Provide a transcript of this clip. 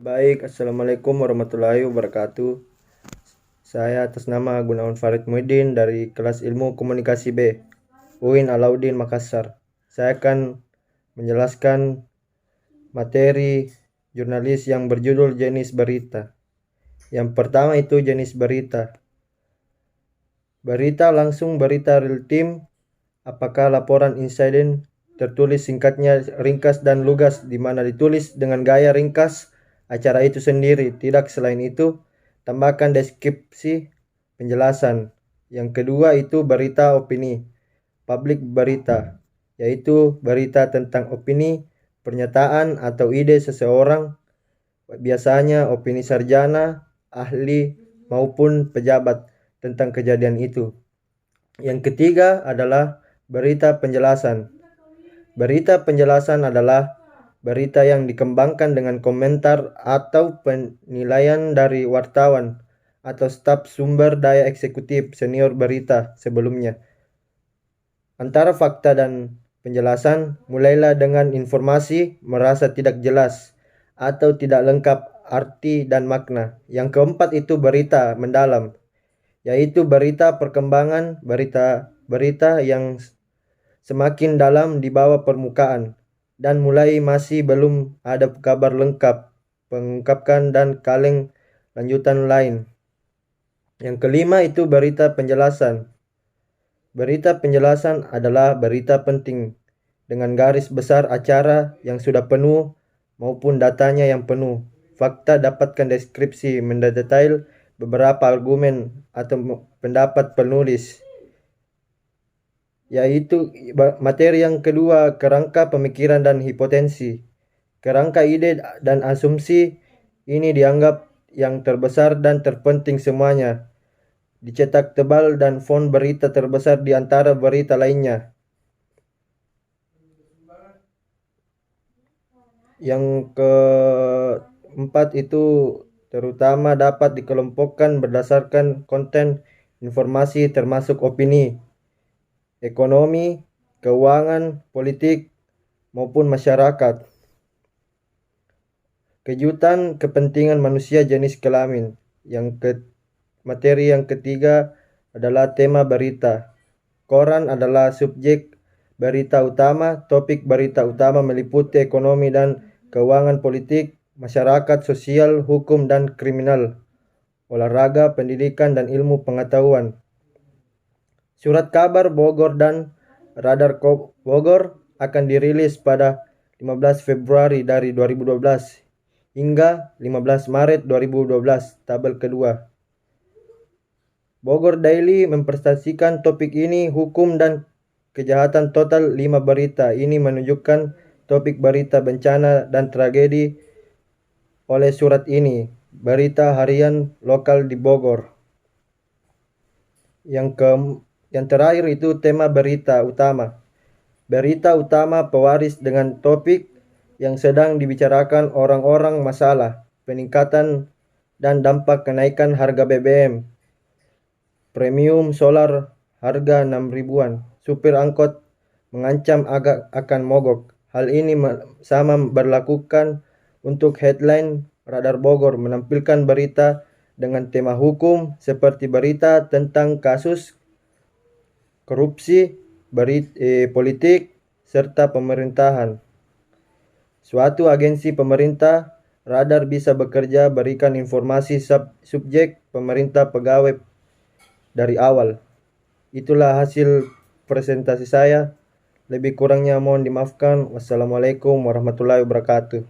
Baik, Assalamualaikum warahmatullahi wabarakatuh. Saya atas nama Gunawan Farid Muhyiddin dari kelas Ilmu Komunikasi B, UIN Alauddin Makassar. Saya akan menjelaskan materi jurnalis yang berjudul jenis berita. Yang pertama itu jenis berita. Berita langsung, berita real time. Apakah laporan insiden tertulis singkatnya, ringkas dan lugas, di mana ditulis dengan gaya ringkas acara itu sendiri. Tidak selain itu, tambahkan deskripsi penjelasan. Yang kedua itu berita opini, publik berita, yaitu berita tentang opini, pernyataan atau ide seseorang, biasanya opini sarjana, ahli maupun pejabat tentang kejadian itu. Yang ketiga adalah berita penjelasan. Berita penjelasan adalah berita yang dikembangkan dengan komentar atau penilaian dari wartawan atau staf sumber daya eksekutif senior berita sebelumnya. Antara fakta dan penjelasan, mulailah dengan informasi merasa tidak jelas atau tidak lengkap arti dan makna. Yang keempat itu berita mendalam, yaitu berita perkembangan, berita yang semakin dalam di bawah permukaan dan mulai masih belum ada kabar lengkap, pengungkapkan dan kaleng lanjutan lain. Yang kelima itu berita penjelasan. Berita penjelasan adalah berita penting dengan garis besar acara yang sudah penuh maupun datanya yang penuh. Fakta dapatkan deskripsi mendetail beberapa argumen atau pendapat penulis. Yaitu materi yang kedua, kerangka pemikiran dan hipotensi. Kerangka ide dan asumsi ini dianggap yang terbesar dan terpenting semuanya. Dicetak tebal dan font berita terbesar di antara berita lainnya. Yang keempat itu terutama dapat dikelompokkan berdasarkan konten informasi termasuk opini, ekonomi, keuangan, politik, maupun masyarakat. Kejutan kepentingan manusia jenis kelamin. Materi yang ketiga adalah tema berita. Koran adalah subjek berita utama. Topik berita utama meliputi ekonomi dan keuangan, politik, masyarakat, sosial, hukum dan kriminal, olahraga, pendidikan dan ilmu pengetahuan. Surat kabar Bogor dan Radar Bogor akan dirilis pada 15 Februari dari 2012 hingga 15 Maret 2012, tabel kedua. Bogor Daily mempresentasikan topik ini, hukum dan kejahatan total 5 berita. Ini menunjukkan topik berita bencana dan tragedi oleh surat ini. Berita harian lokal di Bogor. Yang terakhir itu tema berita utama. Berita utama pewaris dengan topik yang sedang dibicarakan orang-orang, masalah, peningkatan dan dampak kenaikan harga BBM, premium solar harga 6 ribuan, supir angkot mengancam akan mogok. Hal ini sama berlakukan untuk headline Radar Bogor, menampilkan berita dengan tema hukum seperti berita tentang kasus korupsi, politik, serta pemerintahan. Suatu agensi pemerintah, Radar bisa bekerja berikan informasi subjek pemerintah pegawai dari awal. Itulah hasil presentasi saya. Lebih kurangnya mohon dimaafkan. Wassalamualaikum warahmatullahi wabarakatuh.